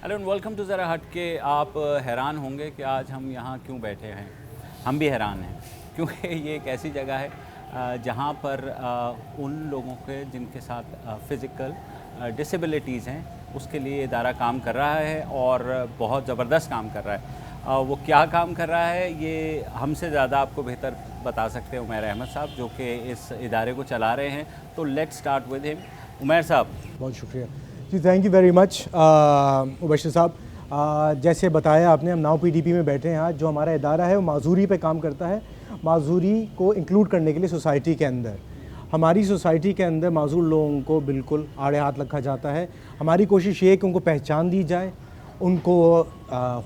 Hello and welcome to ज़रा हट के। आप हैरान होंगे कि आज हम यहाँ क्यों बैठे हैं। हम भी हैरान हैं क्योंकि ये एक ऐसी जगह है जहाँ पर उन लोगों के जिनके साथ फ़िज़िकल डिसेबिलिटीज़ हैं उसके लिए इदारा काम कर रहा है और बहुत ज़बरदस्त काम कर रहा है। वो क्या काम कर रहा है ये हमसे ज़्यादा आपको बेहतर बता सकते हैं उमैर अहमद साहब, जो कि इस इदारे को चला रहे हैं। तो let's start with him. Umair साहब, बहुत शुक्रिया जी, thank you very much Mubashir साहब। जैसे बताया आपने, हम नाउ पीडीपी में बैठे हैं आज। जो हमारा इदारा है वो माजूरी पे काम करता है, माजूरी को इंक्लूड करने के लिए सोसाइटी के अंदर। हमारी सोसाइटी के अंदर माजूर लोगों को बिल्कुल आड़े हाथ रखा जाता है। हमारी कोशिश ये है कि उनको पहचान दी जाए, उनको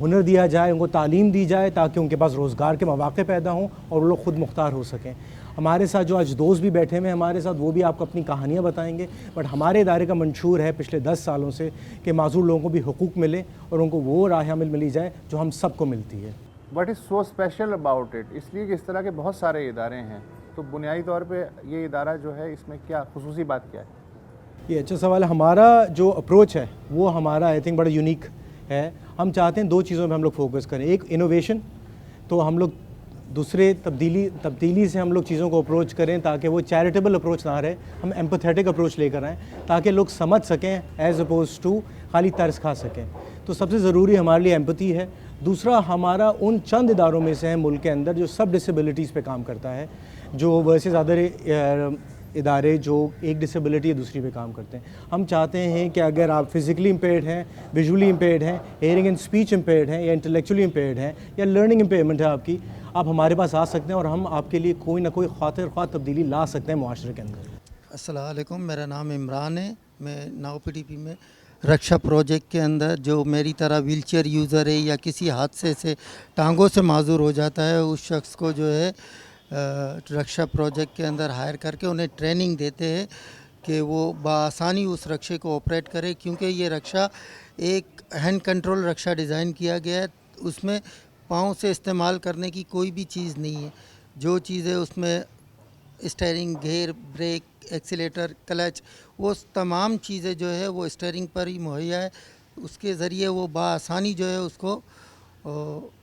हुनर दिया जाए, उनको तालीम दी जाए ताकि उनके पास रोज़गार के मौक़े पैदा हों और वो लोग ख़ुद मुख्तार हो सकें। हमारे साथ जो आज दोस्त भी बैठे हुए हैं हमारे साथ, वो भी आपको अपनी कहानियाँ बताएंगे। बट हमारे इदारे का मंशूर है पिछले 10 सालों से कि माजूर लोगों को भी हुकूक मिले और उनको वो राह मिली जाए जो हम सबको मिलती है। What is so special about it, इसलिए कि इस तरह के बहुत सारे इदारे हैं, तो बुनियादी तौर पे ये इदारा जो है इसमें क्या खुसूसी बात क्या है? ये अच्छा सवाल है। हमारा जो अप्रोच है वो हमारा आई थिंक बड़ा यूनिक है। हम चाहते हैं दो चीज़ों में हम लोग फोकस करें। एक इनोवेशन, तो हम लोग दूसरे तब्दीली से हम लोग चीज़ों को अप्रोच करें ताकि वो चैरिटेबल अप्रोच ना रहे। हम एम्पथेटिक अप्रोच लेकर आएँ ताकि लोग समझ सकें एज़ अपोज टू खाली तर्स खा सकें। तो सबसे ज़रूरी हमारे लिए एम्पैथी है। दूसरा, हमारा उन चंद इदारों में से है मुल्क के अंदर जो सब डिसेबिलिटीज़ पे काम करता है, जो वैसे ज़्यादा इदारे जो एक डिसेबिलिटी या दूसरी पे काम करते हैं। हम चाहते हैं कि अगर आप फिज़िकली इम्पेयर्ड हैं, विजुअली इम्पेयर्ड हैं, हेयरिंग एंड स्पीच इम्पेयर्ड हैं, या इंटेलेक्चुअली इम्पेयर्ड हैं, या लर्निंग इम्पेयरमेंट है आपकी, आप हमारे पास आ सकते हैं और हम आपके लिए कोई ना कोई खातिर ख्वाह तब्दीली ला सकते हैं मुआशरे के अंदर। अस्सलाम वालेकुम, मेरा नाम इमरान है। मैं नाउ पीडीपी में रक्षा प्रोजेक्ट के अंदर, जो मेरी तरह व्हीलचेयर यूज़र है या किसी हादसे से टांगों से माजूर हो जाता है, उस शख्स को जो है रक्षा प्रोजेक्ट के अंदर हायर करके उन्हें ट्रेनिंग देते हैं कि वो बआसानी उस रक्षे को ऑपरेट करे। क्योंकि ये रक्षा एक हैंड कंट्रोल रक्षा डिज़ाइन किया गया है, उसमें पाँव से इस्तेमाल करने की कोई भी चीज़ नहीं है। जो चीज़ें उसमें steering, gear, brake, accelerator, clutch, वो तमाम चीज़ें जो है वो स्टीयरिंग पर ही मुहैया है। उसके ज़रिए वो बआसानी जो है उसको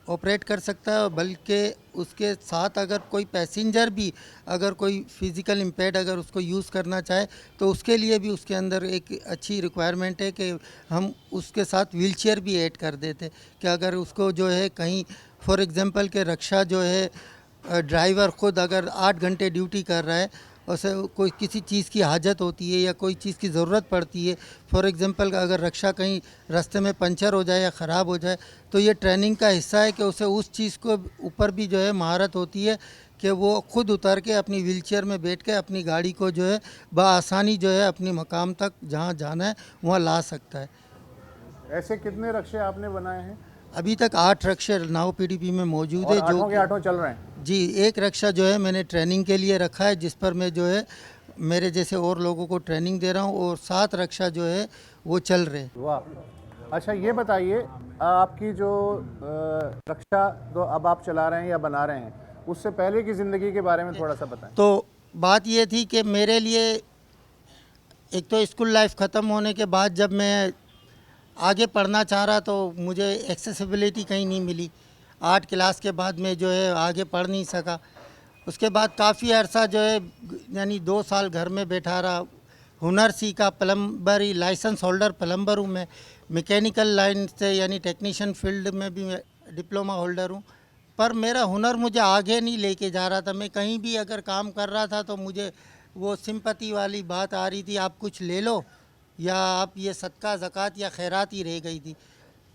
ऑपरेट कर सकता है। बल्कि उसके साथ अगर कोई पैसेंजर भी, अगर कोई फ़िज़िकल इम्पेयर्ड अगर उसको यूज़ करना चाहे तो उसके लिए भी उसके अंदर एक अच्छी रिक्वायरमेंट है कि हम उसके साथ व्हीलचेयर भी ऐड कर देते कि अगर उसको जो है कहीं फॉर एग्ज़ाम्पल के रक्षा जो है ड्राइवर ख़ुद अगर 8 घंटे ड्यूटी कर रहा है, उसे कोई किसी चीज़ की हाजत होती है या कोई चीज़ की ज़रूरत पड़ती है, फॉर एग्ज़ाम्पल अगर रक्षा कहीं रास्ते में पंचर हो जाए या ख़राब हो जाए, तो ये ट्रेनिंग का हिस्सा है कि उसे उस चीज़ को ऊपर भी जो है महारत होती है कि वो ख़ुद उतर के अपनी व्हीलचेयर में बैठ के अपनी गाड़ी को जो है बआसानी जो है अपनी मकाम तक जहाँ जाना है वहाँ ला सकता है। ऐसे कितने रक्षे आपने बनाए हैं? अभी तक 8 रक्षे नाउ पीडीपी में मौजूद है। और आठों के आठों चल रहे हैं? जी, एक रक्षा जो है मैंने ट्रेनिंग के लिए रखा है, जिस पर मैं जो है मेरे जैसे और लोगों को ट्रेनिंग दे रहा हूँ, और 7 रक्षा जो है वो चल रहे हैं। वाह। अच्छा, ये बताइए, आपकी जो रक्षा तो अब आप चला रहे हैं या बना रहे हैं, उससे पहले की ज़िंदगी के बारे में थोड़ा सा बताएं। तो बात ये थी कि मेरे लिए एक तो स्कूल लाइफ ख़त्म होने के बाद जब मैं आगे पढ़ना चाह रहा तो मुझे एक्सेसिबिलिटी कहीं नहीं मिली। 8 क्लास के बाद मैं जो है आगे पढ़ नहीं सका। उसके बाद काफ़ी अरसा जो है यानी 2 साल घर में बैठा रहा, हुनर सीखा, प्लम्बरी लाइसेंस होल्डर प्लम्बर हूँ मैं। मैकेनिकल लाइन से यानी टेक्नीशियन फील्ड में भी मैं डिप्लोमा होल्डर हूँ। पर मेरा हुनर मुझे आगे नहीं लेके जा रहा था। मैं कहीं भी अगर काम कर रहा था तो मुझे वो सिंपैथी वाली बात आ रही थी, आप कुछ ले लो या आप ये सदका ज़कात या खैरात ही रह गई थी।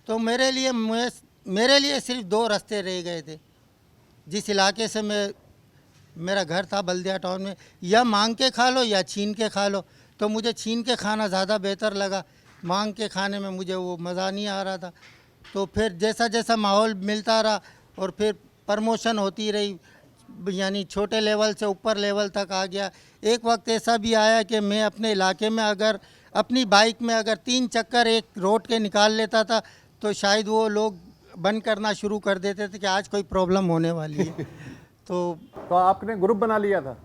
तो मेरे लिए सिर्फ 2 रास्ते रह गए थे। जिस इलाके से मेरा घर था बल्दिया टाउन में, या मांग के खा लो या छीन के खा लो। तो मुझे छीन के खाना ज़्यादा बेहतर लगा, मांग के खाने में मुझे वो मज़ा नहीं आ रहा था। तो फिर जैसा जैसा माहौल मिलता रहा और फिर प्रमोशन होती रही, यानी छोटे लेवल से ऊपर लेवल तक आ गया। एक वक्त ऐसा भी आया कि मैं अपने इलाके में अगर अपनी बाइक में अगर 3 चक्कर एक रोड के निकाल लेता था तो शायद वो लोग बंद करना शुरू कर देते थे कि आज कोई प्रॉब्लम होने वाली है। तो आपने ग्रुप बना लिया था?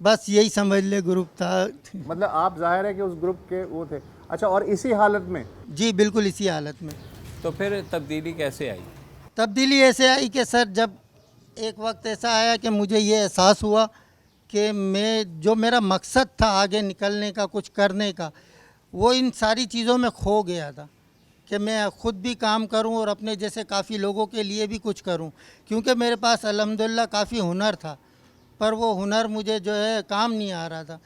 बस यही समझ ले ग्रुप था। मतलब आप, जाहिर है कि उस ग्रुप के वो थे। अच्छा, और इसी हालत में? जी बिल्कुल इसी हालत में। तो फिर तब्दीली कैसे आई? तब्दीली ऐसे आई कि सर जब एक वक्त ऐसा आया कि मुझे ये एहसास हुआ कि मैं जो मेरा मकसद था आगे निकलने का, कुछ करने का, वो इन सारी चीज़ों में खो गया था कि मैं ख़ुद भी काम करूं और अपने जैसे काफ़ी लोगों के लिए भी कुछ करूं, क्योंकि मेरे पास अल्हम्दुलिल्लाह काफ़ी हुनर था, पर वो हुनर मुझे जो है काम नहीं आ रहा था।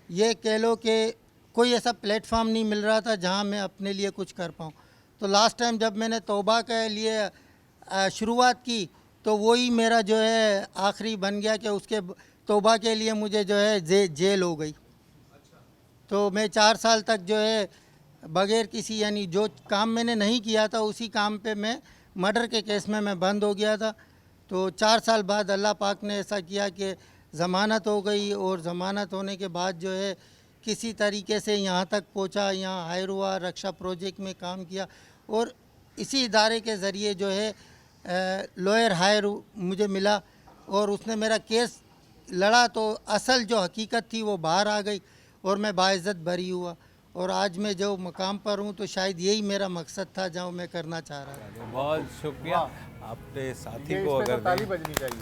ये कह लो कि कोई ऐसा प्लेटफॉर्म नहीं मिल रहा था जहां मैं अपने लिए कुछ कर पाऊँ। तो लास्ट टाइम जब मैंने तौबा के लिए शुरुआत की तो वही मेरा जो है आखिरी बन गया कि उसके तौबा के लिए मुझे जो है जेल हो गई। तो मैं 4 साल तक जो है बगैर किसी, यानी जो काम मैंने नहीं किया था उसी काम पे मैं मर्डर के केस में मैं बंद हो गया था। तो 4 साल बाद अल्लाह पाक ने ऐसा किया कि ज़मानत हो गई, और ज़मानत होने के बाद जो है किसी तरीके से यहाँ तक पहुँचा, यहाँ हायर हुआ, रक्षा प्रोजेक्ट में काम किया, और इसी इदारे के ज़रिए जो है लॉयर हायर मुझे मिला, और उसने मेरा केस लड़ा तो असल जो हकीकत थी वो बाहर आ गई और मैं बाइज़्ज़त बरी हुआ, और आज मैं जो मकाम पर हूँ तो शायद यही मेरा मकसद था जो मैं करना चाह रहा था। बहुत शुक्रिया अपने साथी ये को। इस पे अगर तो ताली बजनी चाहिए।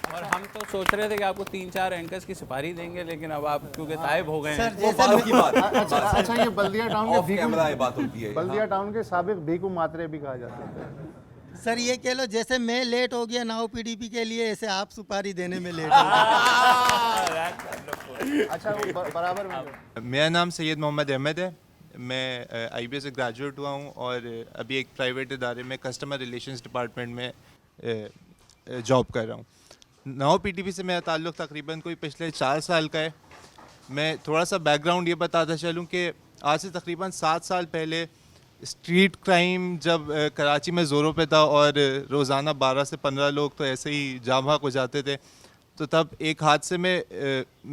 और हम तो सोच रहे थे कि आपको 3-4 एंकर्स की सुपारी देंगे, लेकिन अब आप क्योंकि तायब हो गए सर हैं। वो बात की बात अच्छा, ये बल्दिया टाउन ऑफ के कैमरा ये बात होती है। बल्दिया टाउन के साबिक भीखू मात्रे भी कहा जाता है। सर ये कह लो जैसे मैं लेट हो गया नाउ पीडीपी के लिए, ऐसे आप सुपारी देने में लेट हो गए। अच्छा, वो बराबर में। मेरा नाम सैयद मोहम्मद अहमद है। मैं IBA से ग्रेजुएट हुआ हूँ और अभी एक प्राइवेट इदारे में कस्टमर रिलेशंस डिपार्टमेंट में जॉब कर रहा हूँ। नाउ PTP से मेरा ताल्लुक़ तकरीबन कोई पिछले 4 साल का है। मैं थोड़ा सा बैकग्राउंड ये बताता चलूँ कि आज से तकरीबन 7 साल पहले स्ट्रीट क्राइम जब कराची में ज़ोरों पे था और रोज़ाना 12 से 15 लोग तो ऐसे ही जाम भाग हो जाते थे, तो तब एक हादसे में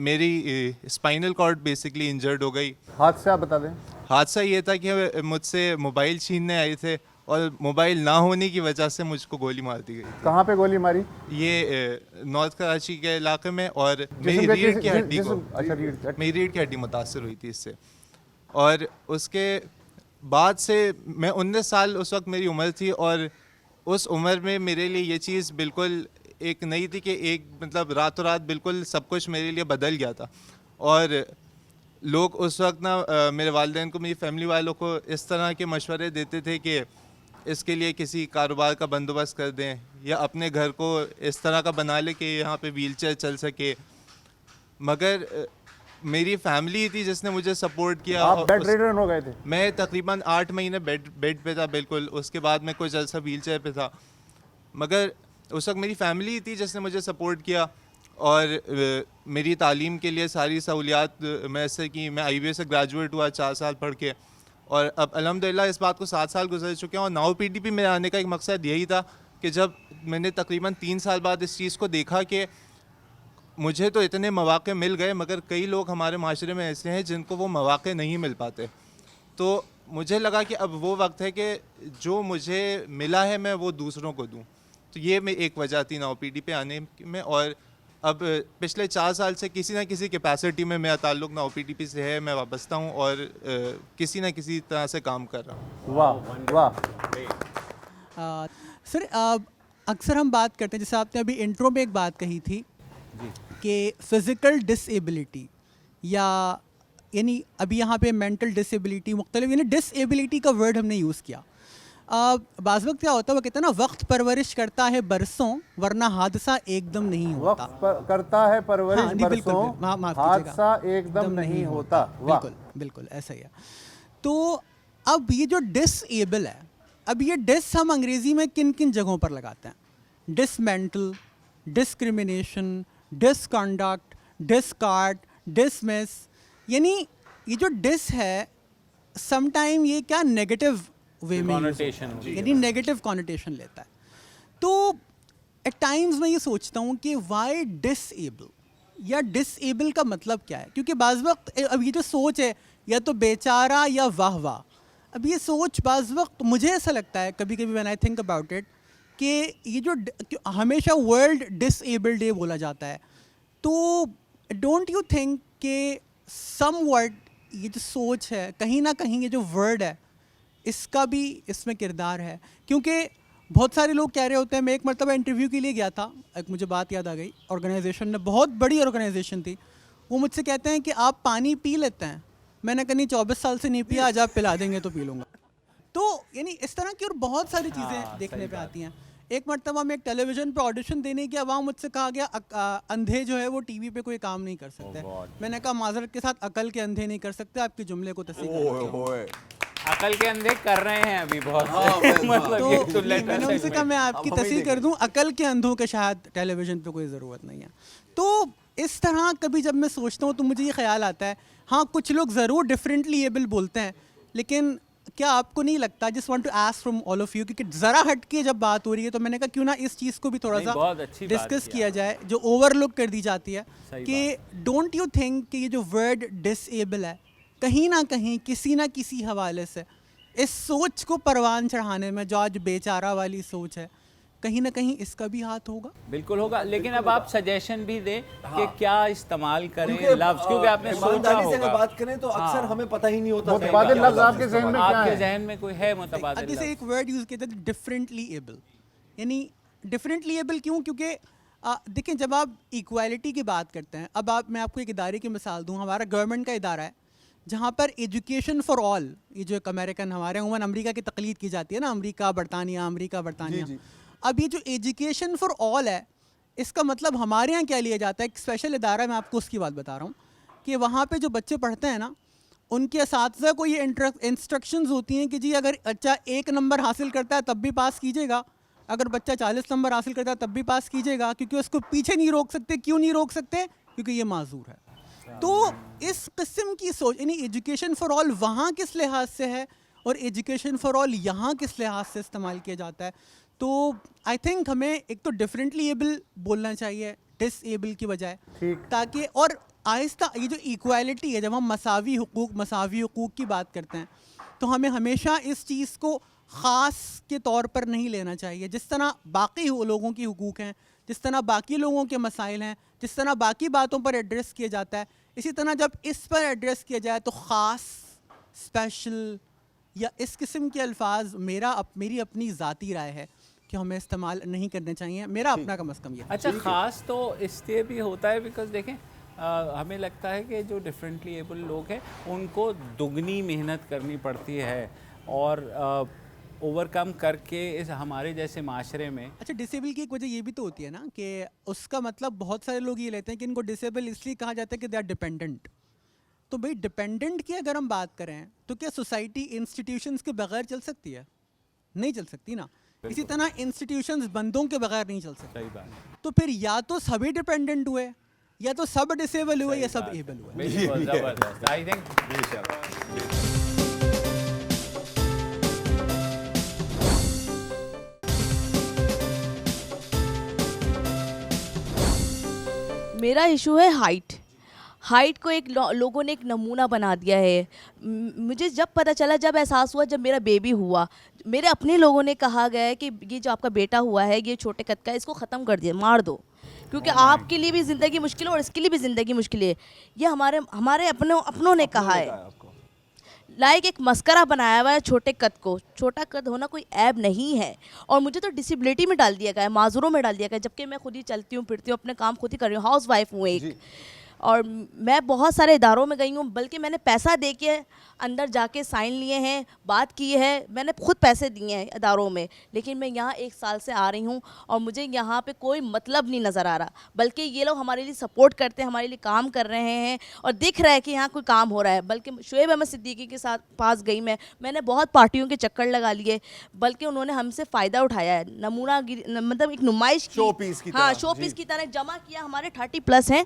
मेरी स्पाइनल कॉर्ड बेसिकली इंजर्ड हो गई। हादसा बता दें। हादसा ये था कि मुझसे मोबाइल छीनने आए थे और मोबाइल ना होने की वजह से मुझको गोली मार दी गई। कहाँ पे गोली मारी? ये नॉर्थ कराची के इलाके में, और मेरी जिस्म पे रीढ़ की हड्डी को, अच्छा, रीढ़। मेरी रीढ़ की हड्डी मुतासर हुई थी इससे। और उसके बाद से मैं 19 साल उस वक्त मेरी उम्र थी, और उस उम्र में मेरे लिए ये चीज़ बिल्कुल एक नई थी कि एक मतलब रातों रात बिल्कुल सब कुछ मेरे लिए बदल गया था। और लोग उस वक्त ना मेरे वालिदैन को, मेरी फैमिली वालों को इस तरह के मशवरे देते थे कि इसके लिए किसी कारोबार का बंदोबस्त कर दें या अपने घर को इस तरह का बना ले कि यहाँ पे व्हीलचेयर चल सके। मगर मेरी फैमिली थी जिसने मुझे सपोर्ट किया। आप बेड रिडन हो गए थे? मैं तकरीबन 8 महीने बेड पे था बिल्कुल। उसके बाद मैं कुछ अर्सा व्हीलचेयर पे था, मगर उस वक्त मेरी फैमिली थी जिसने मुझे सपोर्ट किया और मेरी तालीम के लिए सारी सहूलियात मैसर की। मैं IBA से ग्रेजुएट हुआ 4 साल पढ़ के, और अब अल्हम्दुलिल्लाह इस बात को 7 साल गुजर चुके हैं। और नाउ PTP में आने का एक मकसद यही था कि जब मैंने तकरीबन 3 साल बाद इस चीज़ को देखा कि मुझे तो इतने मौक़े मिल गए, मगर कई लोग हमारे माशरे में ऐसे हैं जिनको वो मौक़े नहीं मिल पाते, तो मुझे लगा कि अब वो वक्त है कि जो मुझे मिला है मैं वो दूसरों को दूं। तो ये मैं एक वजह थी नाउ PTP आने में। और अब पिछले 4 साल से किसी न किसी कैपेसिटी में मेरा ताल्लुक़ नाउ PTP से है। मैं वाबस्ता हूँ और किसी न किसी तरह से काम कर रहा हूँ। वाह वाह। सर अक्सर हम बात करते हैं, जैसे आपने अभी इंट्रो में एक बात कही थी कि फ़िज़िकल डिसेबिलिटी, या यानी अभी यहाँ पे मेंटल डिसेबिलिटी मुख्तलिफ, यानी डिसेबिलिटी का वर्ड हमने यूज़ किया। बाज़ वक्त क्या होता है, वो कहते हैं ना, वक्त परवरिश करता है बरसों वरना हादसा एकदम नहीं होता। वक्त करता है परवरिश हाँ, बिल्कुल, बरसों, माफ़ कीजिएगा, हादसा एकदम नहीं होता। वाह। बिल्कुल बिल्कुल ऐसा ही है। तो अब ये जो डिसेबल है, अब ये डिस हम अंग्रेज़ी में किन किन जगहों पर लगाते हैं? Dismantle, discrimination, disconduct, discard, dismiss. यानी ये जो डिस है समटाइम ये क्या नेगेटिव वे में Connotation, यानी नेगेटिव कॉनोटेशन लेता है। तो एट टाइम्स मैं ये सोचता हूँ कि वाई डिसेबल, या डिसेबल का मतलब क्या है? क्योंकि बाज़ वक्त अब ये जो सोच है या तो बेचारा या वाह वाह, अब ये सोच बाज़ वक्त मुझे ऐसा लगता है कभी कभी when I think about it कि ये जो हमेशा वर्ल्ड डिसेबल डे बोला जाता है, तो डोंट यू थिंक कि समवट ये जो सोच है, कहीं ना कहीं ये जो वर्ड है, इसका भी इसमें किरदार है। क्योंकि बहुत सारे लोग कह रहे होते हैं, मैं एक मरतबा इंटरव्यू के लिए गया था, एक मुझे बात याद आ गई, ऑर्गेनाइजेशन ने, बहुत बड़ी ऑर्गेनाइजेशन थी, वो मुझसे कहते हैं कि आप पानी पी लेते हैं। मैंने कहा नहीं, 24 साल से नहीं पिया, आज आप पिला देंगे तो पी लूँगा। तो यानी इस तरह की और बहुत सारी चीज़ें देखने पे आती हैं। एक मरतबा मैं एक टेलीविज़न पे ऑडिशन देने गया, वहाँ मुझसे कहा गया अंधे जो है वो टीवी पे कोई काम नहीं कर सकते। मैंने कहा माजरत के साथ, अकल के अंधे नहीं कर सकते, आपके जुमले को तस्दीक करते हैं। अकल के अंधे कर रहे हैं अभी बहुत से। मतलब ये तो मैंने उनसे कहा मैं आपकी तस्दीक कर दूं, अकल के अंधों के शायद टेलीविज़न पे कोई ज़रूरत नहीं है। तो इस तरह कभी जब मैं सोचता हूँ तो मुझे ये ख्याल आता है, हाँ कुछ लोग ज़रूर डिफरेंटली एबल बोलते हैं, लेकिन क्या आपको नहीं लगता, just want to ask from all of you, क्योंकि ज़रा हट के जब बात हो रही है तो मैंने कहा क्यों ना इस चीज़ को भी थोड़ा सा डिस्कस किया जाए, जो ओवरलुक कर दी जाती है कि डोंट यू थिंक कि ये जो वर्ड डिसेबल है, कहीं ना कहीं किसी ना किसी हवाले से इस सोच को परवान चढ़ाने में, जो आज बेचारा वाली सोच है, कहीं ना कहीं इसका भी हाथ होगा। बिल्कुल होगा, लेकिन अब आप सजेशन भी दें कि क्या इस्तेमाल करें लफ्ज़, क्योंकि आपने सोचा होगा। अगर बात करें तो अक्सर हमें पता ही नहीं होता। मुतबादिल लफ्ज़ आपके जहन में क्या आपके है? जहन में कोई है मुतबादिल जैसे लफ्ज़? एक वर्ड यूज़ किया था, डिफरेंटली एबल। यानी डिफरेंटली एबल क्यों? क्योंकि देखें, जब आप इक्वालिटी की बात करते हैं, अब मैं आपको एक इदारे की मिसाल दूँ, हमारा गवर्नमेंट का इदारा है जहाँ पर एजुकेशन फॉर ऑल, ये जो एक अमेरिकन, हमारे उमन अमेरिका की तकलीद की जाती है ना, अमेरिका बरतानिया। अब ये जो एजुकेशन फॉर ऑल है, इसका मतलब हमारे यहाँ क्या लिया जाता है, एक स्पेशल इदारा, मैं आपको उसकी बात बता रहा हूँ कि वहाँ पे जो बच्चे पढ़ते हैं ना, उनके असातिज़ा को ये इंस्ट्रक्शंस होती हैं कि जी अगर बच्चा 1 नंबर हासिल करता है तब भी पास कीजिएगा, अगर बच्चा 40 नंबर हासिल करता है तब भी पास कीजिएगा, क्योंकि उसको पीछे नहीं रोक सकते। क्यों नहीं रोक सकते? क्योंकि ये माजूर है। तो इस किस्म की सोच, यानी एजुकेशन फॉर ऑल वहाँ किस लिहाज से है और एजुकेशन फॉर ऑल यहाँ किस लिहाज से इस्तेमाल किया जाता है। तो आई थिंक हमें एक तो डिफरेंटली एबल बोलना चाहिए डिसेबल की बजाय, ताकि और आहिस्ता ये जो इक्वालिटी है, जब हम मसावी हुकूक की बात करते हैं तो हमें हमेशा इस चीज़ को ख़ास के तौर पर नहीं लेना चाहिए। जिस तरह बाकी लोगों की हुकूक हैं, जिस तरह बाकी लोगों के मसाइल हैं, जिस तरह बाकी बातों पर एड्रेस किया जाता है, इसी तरह जब इस पर एड्रेस किया जाए तो ख़ास, स्पेशल या इस किस्म के अल्फाज मेरी अपनी ज़ाती राय है कि हमें इस्तेमाल नहीं करने चाहिए। मेरा अपना कम अज़ कम ये। अच्छा, ख़ास तो इसलिए भी होता है बिकॉज देखें, हमें लगता है कि जो डिफरेंटली एबल लोग हैं उनको दुगनी मेहनत करनी पड़ती है और ओवरकम करके इस हमारे जैसे माशरे में। अच्छा, डिसेबल की एक वजह ये भी तो होती है ना कि उसका मतलब बहुत सारे लोग ये लेते हैं कि इनको डिसेबल इसलिए कहा जाता है कि दे आर डिपेंडेंट। तो भाई डिपेंडेंट की अगर हम बात करें तो क्या सोसाइटी इंस्टीट्यूशंस के बगैर चल सकती है? नहीं चल सकती ना। इसी तरह इंस्टीट्यूशंस बंदों के बगैर नहीं चल सकती। सही बात। तो फिर या तो सभी डिपेंडेंट हुए, या तो सब डिसेबल हुए, या सब एबल हुए। बिल्कुल ज़बरदस्त। आई थिंक मेरा इशू है हाइट को एक लोगों ने एक नमूना बना दिया है। मुझे जब पता चला, जब एहसास हुआ, जब मेरा बेबी हुआ, मेरे अपने लोगों ने कहा गया है कि ये जो आपका बेटा हुआ है, ये छोटे कद का है, इसको ख़त्म कर दिया, मार दो, क्योंकि आपके लिए भी ज़िंदगी मुश्किल है और इसके लिए भी ज़िंदगी मुश्किल है। ये हमारे अपनों ने कहा है। लाइक एक मस्करा बनाया हुआ है छोटे कद को। छोटा कद होना कोई ऐब नहीं है। और मुझे तो डिसेबिलिटी में डाल दिया गया है, माजूरों में डाल दिया गया है, जबकि मैं खुद ही चलती हूँ, फिरती हूँ, अपने काम खुद ही कर रही हूँ, हाउस वाइफ हूँ एक। और मैं बहुत सारे इदारों में गई हूँ, बल्कि मैंने पैसा दे के अंदर जाके साइन लिए हैं, बात की है, मैंने खुद पैसे दिए हैं इदारों में। लेकिन मैं यहाँ 1 साल से आ रही हूँ और मुझे यहाँ पे कोई मतलब नहीं नज़र आ रहा, बल्कि ये लोग हमारे लिए सपोर्ट करते हैं, हमारे लिए काम कर रहे हैं और दिख रहा है कि यहाँ कोई काम हो रहा है। बल्कि शुएब अहमद सिद्दीकी के साथ पास गई मैंने बहुत पार्टियों के चक्कर लगा लिए, बल्कि उन्होंने हमसे फ़ायदा उठाया है, नमूना मतलब एक नुमाइश की, हाँ शो पीस की तरह जमा किया। हमारे 30+ हैं,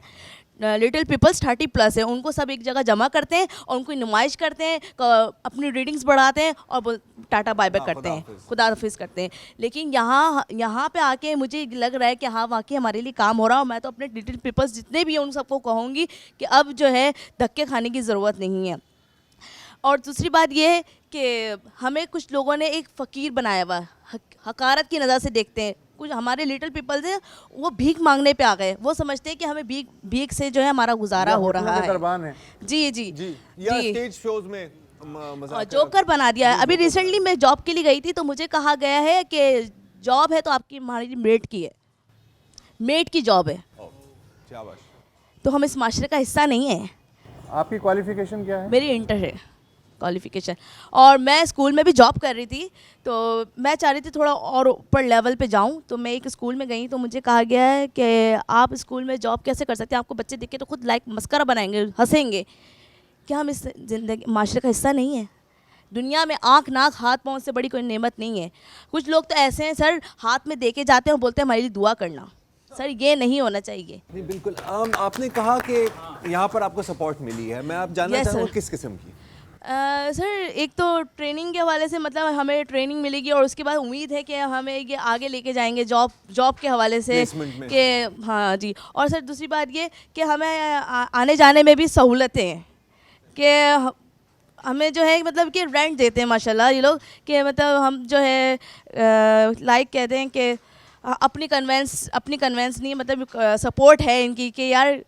लिटिल पीपल्स 30+ है, उनको सब एक जगह जमा करते हैं और उनको नुमाइश करते हैं, अपनी रीडिंग्स बढ़ाते हैं और टाटा बाय बाय करते हैं, खुदा हाफिज़ करते हैं। लेकिन यहाँ पे आके मुझे लग रहा है कि हाँ वाकई हमारे लिए काम हो रहा है। और मैं तो अपने लिटिल पीपल्स जितने भी हैं उन सबको कहूँगी कि अब जो है धक्के खाने की ज़रूरत नहीं है। और दूसरी बात ये है कि हमें कुछ लोगों ने एक फ़कीर बनाया हुआ, हकारत की नज़र से देखते हैं, कुछ हमारे लिटिल पीपल्स हैं वो भीख मांगने पे आ गए। वो समझते हैं कि हमें भीख से जो है हमारा गुजारा हो रहा है। दरबान है। जी जी जी या स्टेज शोज में और मजाक जोकर बना दिया है। अभी रिसेंटली मैं जॉब के लिए गई थी तो मुझे कहा गया है कि जॉब है तो आपकी हमारी मेड की है, मेड की जॉब है, शाबाश। तो हम इस माशरे का हिस्सा नहीं है। आपकी क्वालिफिकेशन क्या है? मेरी इंटर है क्वालिफिकेशन, और मैं स्कूल में भी जॉब कर रही थी तो मैं चाह रही थी थोड़ा और ऊपर लेवल पे जाऊं। तो मैं एक स्कूल में गई तो मुझे कहा गया है कि आप स्कूल में जॉब कैसे कर सकते हैं, आपको बच्चे देख के तो खुद लाइक मस्करा बनाएंगे, हंसेंगे। क्या हम इस जिंदगी माशरे का हिस्सा नहीं है? दुनिया में आँख नाक हाथ पाँव से बड़ी कोई नेमत नहीं है। कुछ लोग तो ऐसे हैं सर, हाथ में दे के जाते हैं और बोलते हैं हमारे लिए दुआ करना। सर ये नहीं होना चाहिए। नहीं बिल्कुल। आपने कहा कि यहाँ पर आपको सपोर्ट मिली है, मैं आप जानना Yes, चाहूँगा sir. किस किस्म की? सर एक तो ट्रेनिंग के हवाले से, मतलब हमें ट्रेनिंग मिलेगी और उसके बाद उम्मीद है कि हमें ये आगे लेके जाएंगे जॉब के हवाले से Placement में। कि हाँ जी। और सर दूसरी बात ये कि हमें आने जाने में भी सहूलतें हैं कि हमें जो है मतलब कि रेंट देते हैं माशाल्लाह ये लोग, कि मतलब हम जो है लाइक कहते हैं कि अपनी कन्वेंस नहीं, मतलब सपोर्ट है इनकी कि यार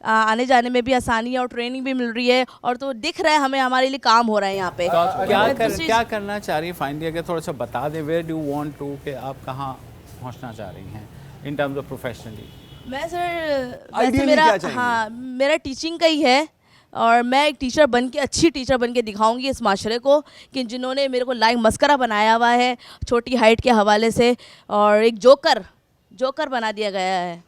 आने जाने में भी आसानी है और ट्रेनिंग भी मिल रही है, और तो दिख रहा है हमें हमारे लिए काम हो रहा है यहाँ पे। क्या करना चाह रही है फाइनली, अगर थोड़ा सा बता दें, वेयर डू वांट टू, कि आप कहाँ पहुँचना चाह रही हैं इन टर्म्स ऑफ प्रोफेशनली? मैं सर Ideally वैसे मेरा क्या चाहेंगी? हाँ मेरा टीचिंग का ही है, और मैं एक टीचर बन के, अच्छी टीचर बन के दिखाऊंगी इस माशरे को कि जिन्होंने मेरे को लाइक मस्करा बनाया हुआ है छोटी हाइट के हवाले से, और एक जोकर बना दिया गया है।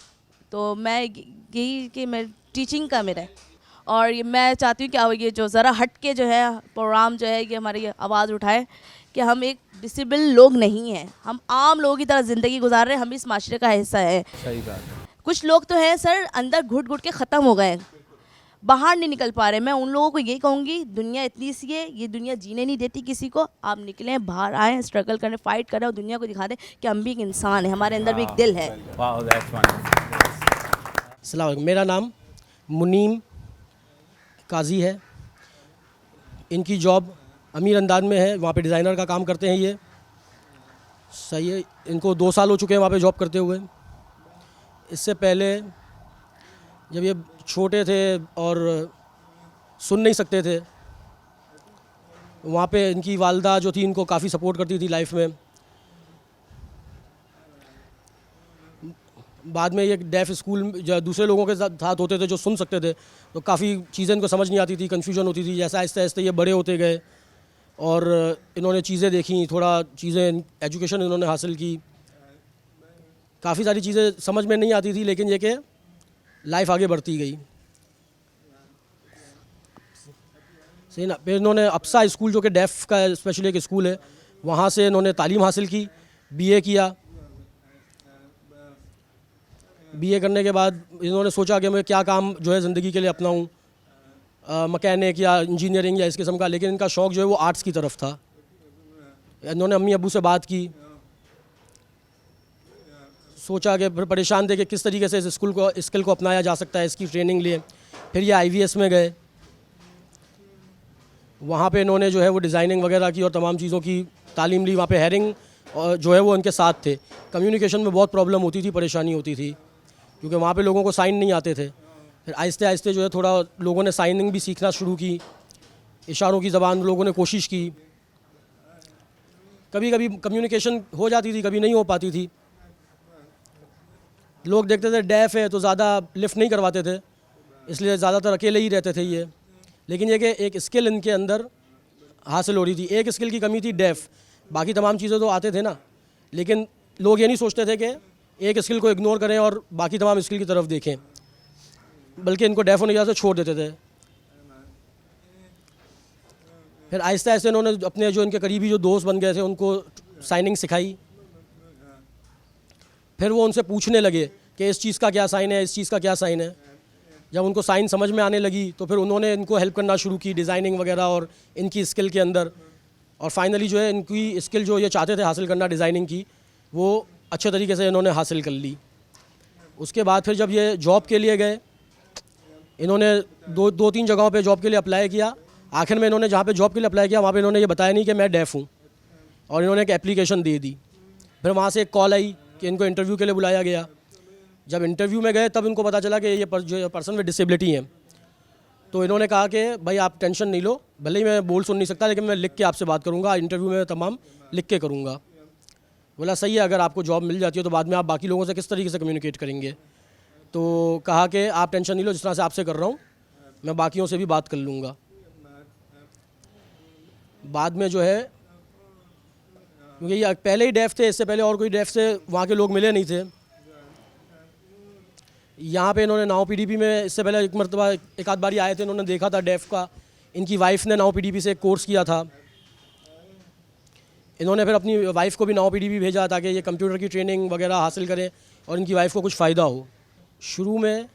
तो मैं यही कि मैं टीचिंग का मेरा है, और ये मैं चाहती हूँ कि ये जो ज़रा हट के जो है प्रोग्राम जो है, कि हमारी आवाज़ उठाए कि हम एक डिसेबल लोग नहीं हैं, हम आम लोगों की तरह ज़िंदगी गुजार रहे हैं, हम इस माशरे का हिस्सा है। सही बात है। कुछ लोग तो हैं सर अंदर घुट घुट के ख़त्म हो गए, बाहर नहीं निकल पा रहे। मैं उन लोगों को यही कहूँगी, दुनिया इतनी सी है, ये दुनिया जीने नहीं देती किसी को। आप निकलें, बाहर आएँ, स्ट्रगल करें, फाइट करें और दुनिया को दिखा दें कि हम भी एक इंसान हैं, हमारे अंदर भी एक दिल है। Wow that's wonderful. अस्सलाम वालेकुम। मेरा नाम मुनीम काजी है। इनकी जॉब अमीर अंदाज में है, वहाँ पे डिज़ाइनर का काम करते हैं ये। सही है, इनको 2 साल हो चुके हैं वहाँ पे जॉब करते हुए। इससे पहले जब ये छोटे थे और सुन नहीं सकते थे, वहाँ पे इनकी वालदा जो थी इनको काफ़ी सपोर्ट करती थी लाइफ में। बाद में ये डेफ स्कूल जो दूसरे लोगों के साथ होते थे जो सुन सकते थे, तो काफ़ी चीज़ें इनको समझ नहीं आती थी, कन्फ्यूजन होती थी। जैसे आहिस्ते आहिस्ते ये बड़े होते गए और इन्होंने चीज़ें देखी, थोड़ा चीज़ें एजुकेशन इन्होंने हासिल की, काफ़ी सारी चीज़ें समझ में नहीं आती थी, लेकिन ये कि लाइफ आगे बढ़ती गई। सही ना। फिर इन्होंने अप्सा स्कूल जो कि डेफ का स्पेशली एक स्कूल है, वहाँ से इन्होंने तालीम हासिल की, बीए किया। बीए करने के बाद इन्होंने सोचा कि मैं क्या काम जो है ज़िंदगी के लिए अपनाऊँ, मैकेनिक या इंजीनियरिंग या इस किस्म का, लेकिन इनका शौक़ जो है वो आर्ट्स की तरफ था। इन्होंने अम्मी अब्बू से बात की, सोचा कि फिर परेशान थे कि किस तरीके से इस स्किल को अपनाया जा सकता है, इसकी ट्रेनिंग लिए। फिर ये IVS में गए, वहाँ पे इन्होंने जो है वो डिज़ाइनिंग वगैरह की और तमाम चीज़ों की तालीम ली। वहाँ पे हेरिंग और जो है वो उनके साथ थे। कम्युनिकेशन में बहुत प्रॉब्लम होती थी, परेशानी होती थी, क्योंकि वहाँ पे लोगों को साइन नहीं आते थे। फिर आहिस्ते आहिस्ते जो है थोड़ा लोगों ने साइनिंग भी सीखना शुरू की, इशारों की ज़बान लोगों ने कोशिश की। कभी कभी कम्युनिकेशन हो जाती थी, कभी नहीं हो पाती थी। लोग देखते थे डेफ है तो ज़्यादा लिफ्ट नहीं करवाते थे, इसलिए ज़्यादातर अकेले ही रहते थे ये। लेकिन ये कि एक स्किल इनके अंदर हासिल हो रही थी। एक स्किल की कमी थी, डेफ। बाकी तमाम चीज़ें तो आते थे ना, लेकिन लोग ये नहीं सोचते थे कि एक स्किल को इग्नोर करें और बाकी तमाम स्किल की तरफ देखें, बल्कि इनको डेफ होने की वजह से छोड़ देते थे। फिर आहिस्ते आहिस्ते इन्होंने अपने जो इनके करीबी जो दोस्त बन गए थे उनको साइनिंग सिखाई। फिर वो उनसे पूछने लगे कि इस चीज़ का क्या साइन है, इस चीज़ का क्या साइन है। जब उनको साइन समझ में आने लगी तो फिर उन्होंने इनको हेल्प करना शुरू की डिज़ाइनिंग वगैरह और इनकी स्किल के अंदर। और फाइनली जो है इनकी स्किल जो ये चाहते थे हासिल करना डिज़ाइनिंग की, वो अच्छे तरीके से इन्होंने हासिल कर ली। उसके बाद फिर जब ये जॉब के लिए गए, इन्होंने दो तीन जगहों पे जॉब के लिए अप्लाई किया। आखिर में इन्होंने जहाँ पे जॉब के लिए अप्लाई किया वहाँ पे इन्होंने ये बताया नहीं कि मैं डेफ हूँ, और इन्होंने एक एप्लीकेशन दे दी। फिर वहाँ से एक कॉल आई कि इनको इंटरव्यू के लिए बुलाया गया। जब इंटरव्यू में गए तब इनको पता चला कि ये जो पर्सन विद डिसेबिलिटी हैं। तो इन्होंने कहा कि भाई आप टेंशन नहीं लो, भले ही मैं बोल सुन नहीं सकता लेकिन मैं लिख के आपसे बात करूँगा, इंटरव्यू में तमाम लिख के करूँगा। बोला सही है, अगर आपको जॉब मिल जाती है तो बाद में आप बाकी लोगों से किस तरीके से कम्युनिकेट करेंगे। तो कहा कि आप टेंशन नहीं लो, जिस तरह से आपसे कर रहा हूँ मैं बाकियों से भी बात कर लूँगा। बाद में जो है, क्योंकि ये पहले ही डेफ थे, इससे पहले और कोई डेफ से वहाँ के लोग मिले नहीं थे। यहाँ पे इन्होंने नाव पीडीपी में इससे पहले एक मरतबा एक आध बारी आए थे, इन्होंने देखा था डेफ का। इनकी वाइफ ने नाव पीडीपी से एक कोर्स किया था। इन्होंने फिर अपनी वाइफ को भी नाव पीडीपी भेजा ताकि ये कंप्यूटर की ट्रेनिंग वगैरह हासिल करें और इनकी वाइफ को कुछ फ़ायदा हो। शुरू में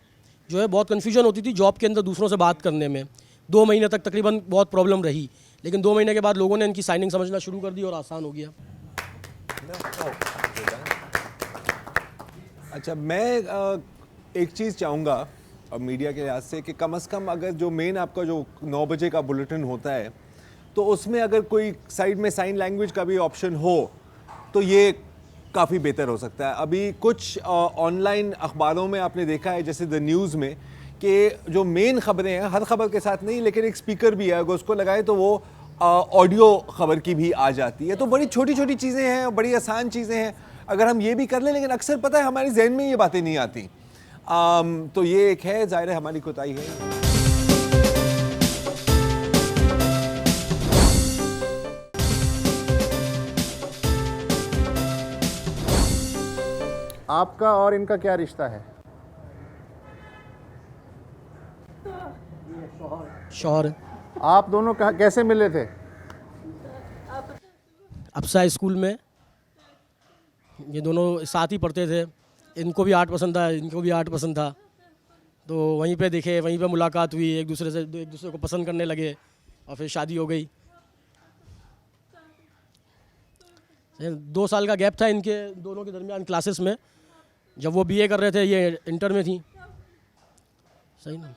जो है बहुत कन्फ्यूजन होती थी जॉब के अंदर दूसरों से बात करने में। 2 महीने तक तकरीबन बहुत प्रॉब्लम रही, लेकिन 2 महीने के बाद लोगों ने इनकी साइनिंग समझना शुरू कर दी और आसान हो गया। अच्छा, मैं एक चीज़ चाहूँगा अब मीडिया के लिहाज से कि कम से कम अगर जो मेन आपका जो 9 बजे का बुलेटिन होता है तो उसमें अगर कोई साइड में साइन लैंग्वेज का भी ऑप्शन हो तो ये काफ़ी बेहतर हो सकता है। अभी कुछ ऑनलाइन अखबारों में आपने देखा है, जैसे द न्यूज़ में, कि जो मेन खबरें हैं, हर खबर के साथ नहीं लेकिन एक स्पीकर भी है, अगर उसको लगाए तो वो ऑडियो खबर की भी आ जाती है। तो बड़ी छोटी छोटी चीज़ें हैं, बड़ी आसान चीज़ें हैं, अगर हम ये भी कर लें, लेकिन अक्सर पता है हमारे जहन में ये बातें नहीं आती। तो ये एक है, ज़ाहिर है हमारी कोताही है। आपका और इनका क्या रिश्ता है? शौहर आप दोनों कैसे मिले थे? अफसा स्कूल में ये दोनों साथ ही पढ़ते थे। इनको भी आर्ट पसंद था, इनको भी आर्ट पसंद था, तो वहीं पे दिखे, वहीं पे मुलाकात हुई, एक दूसरे को पसंद करने लगे और फिर शादी हो गई। 2 साल का गैप था इनके दोनों के दरमियान क्लासेस में। जब वो बीए कर रहे थे, ये इंटर में थी। सही ना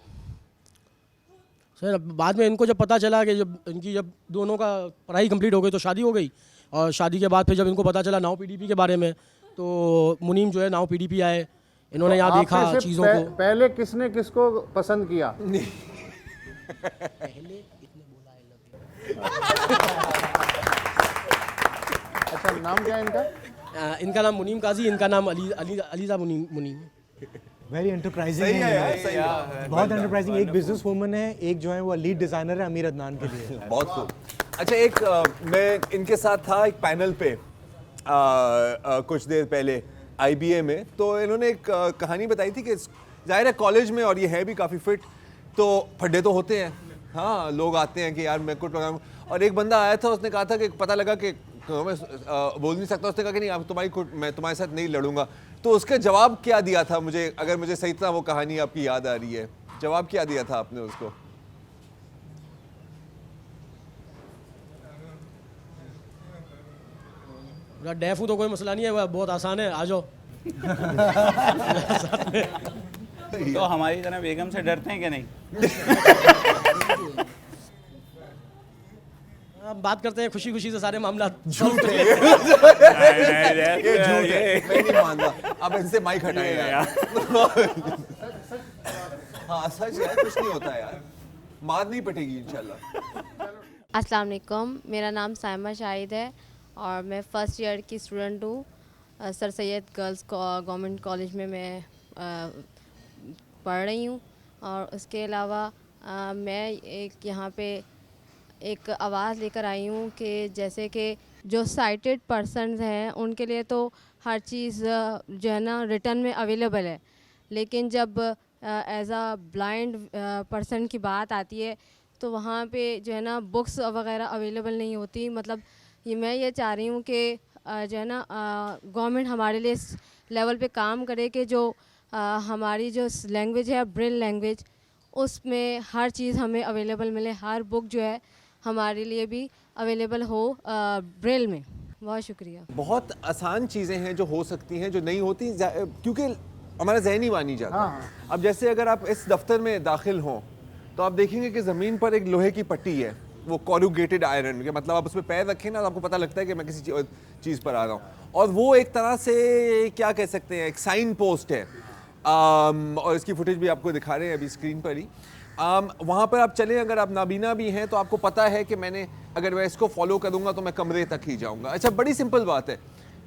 सर। बाद में इनको जब पता चला कि जब दोनों का पढ़ाई कंप्लीट हो गई तो शादी हो गई, और शादी के बाद फिर जब इनको पता चला नाव पीडीपी के बारे में, तो मुनीम जो है नाव पीडीपी आए। इन्होंने यहाँ देखा चीज़ों को। पहले किसने किसको पसंद किया? अच्छा, नाम क्या है इनका? इनका नाम मुनीम काजी, इनका नाम अलीजा मुनीम। वेरी एंटरप्राइजिंग है, बहुत एंटरप्राइजिंग। एक बिजनेस वूमन है, एक जो है वो लीड डिज़ाइनर है अमीर अदनान के लिए। बहुत खूब। अच्छा, एक मैं इनके साथ था एक पैनल पे कुछ देर पहले IBA में, तो इन्होंने एक कहानी बताई थी कि जाहिर है कॉलेज में, और ये है भी काफ़ी फिट, तो फड्डे तो होते हैं। हाँ, लोग आते हैं कि यार मैं कुछ प्रोग्राम, और एक बंदा आया था, उसने कहा था कि पता लगा कि मैं बोल नहीं सकता, उसने कहा कि नहीं आप मैं तुम्हारे साथ नहीं लड़ूंगा। तो उसका जवाब क्या दिया था, मुझे अगर मुझे सही तरह वो कहानी आपकी याद आ रही है, जवाब क्या दिया था आपने उसको? डेफ हूँ तो कोई मसला नहीं है, वह बहुत आसान है, आ जाओ। तो हमारी तरह बेगम से डरते हैं कि नहीं? अब बात करते हैं खुशी खुशी से, सारे मामला झूठ है। ये झूठ है, मैं नहीं मानता। अब इनसे माइक हटाए यार। हाँ सच है, कुछ नहीं होता यार, मार नहीं पड़ेगी इंशाल्लाह। अस्सलाम वालेकुम, मेरा नाम साइमा शाहिद है और मैं फ़र्स्ट ईयर की स्टूडेंट हूँ। Sir Syed girls government college में मैं पढ़ रही हूँ। और उसके अलावा मैं एक यहाँ पे एक आवाज़ लेकर आई हूँ कि जैसे कि जो साइटेड पर्सन्स हैं उनके लिए तो हर चीज़ जो है ना रिटर्न में अवेलेबल है, लेकिन जब एज आ ब्लाइंड पर्सन की बात आती है तो वहाँ पे जो है ना बुक्स वगैरह अवेलेबल नहीं होती। मतलब मैं ये चाह रही हूँ कि जो है ना गवर्नमेंट हमारे लिए इस लेवल पे काम करे कि जो हमारी जो लैंग्वेज है ब्रेल लैंग्वेज, उसमें हर चीज़ हमें अवेलेबल मिले, हर बुक जो है हमारे लिए भी अवेलेबल हो ब्रेल में। बहुत शुक्रिया। बहुत आसान चीज़ें हैं जो हो सकती हैं, जो नहीं होती क्योंकि हमारा जहन ही मानी जाता। अब जैसे अगर आप इस दफ्तर में दाखिल हों तो आप देखेंगे कि ज़मीन पर एक लोहे की पट्टी है, वो कोरुगेटेड आयरन के, मतलब आप उस पर पैर रखें ना तो आपको पता लगता है कि मैं किसी चीज़ पर आ रहा हूँ। और वो एक तरह से क्या कह सकते हैं, एक साइन पोस्ट है। और इसकी फुटेज भी आपको दिखा रहे हैं अभी स्क्रीन पर ही। वहाँ पर आप चलें, अगर आप नाबीना भी हैं तो आपको पता है कि अगर मैं इसको फॉलो करूँगा तो मैं कमरे तक ही जाऊँगा। अच्छा, बड़ी सिंपल बात है,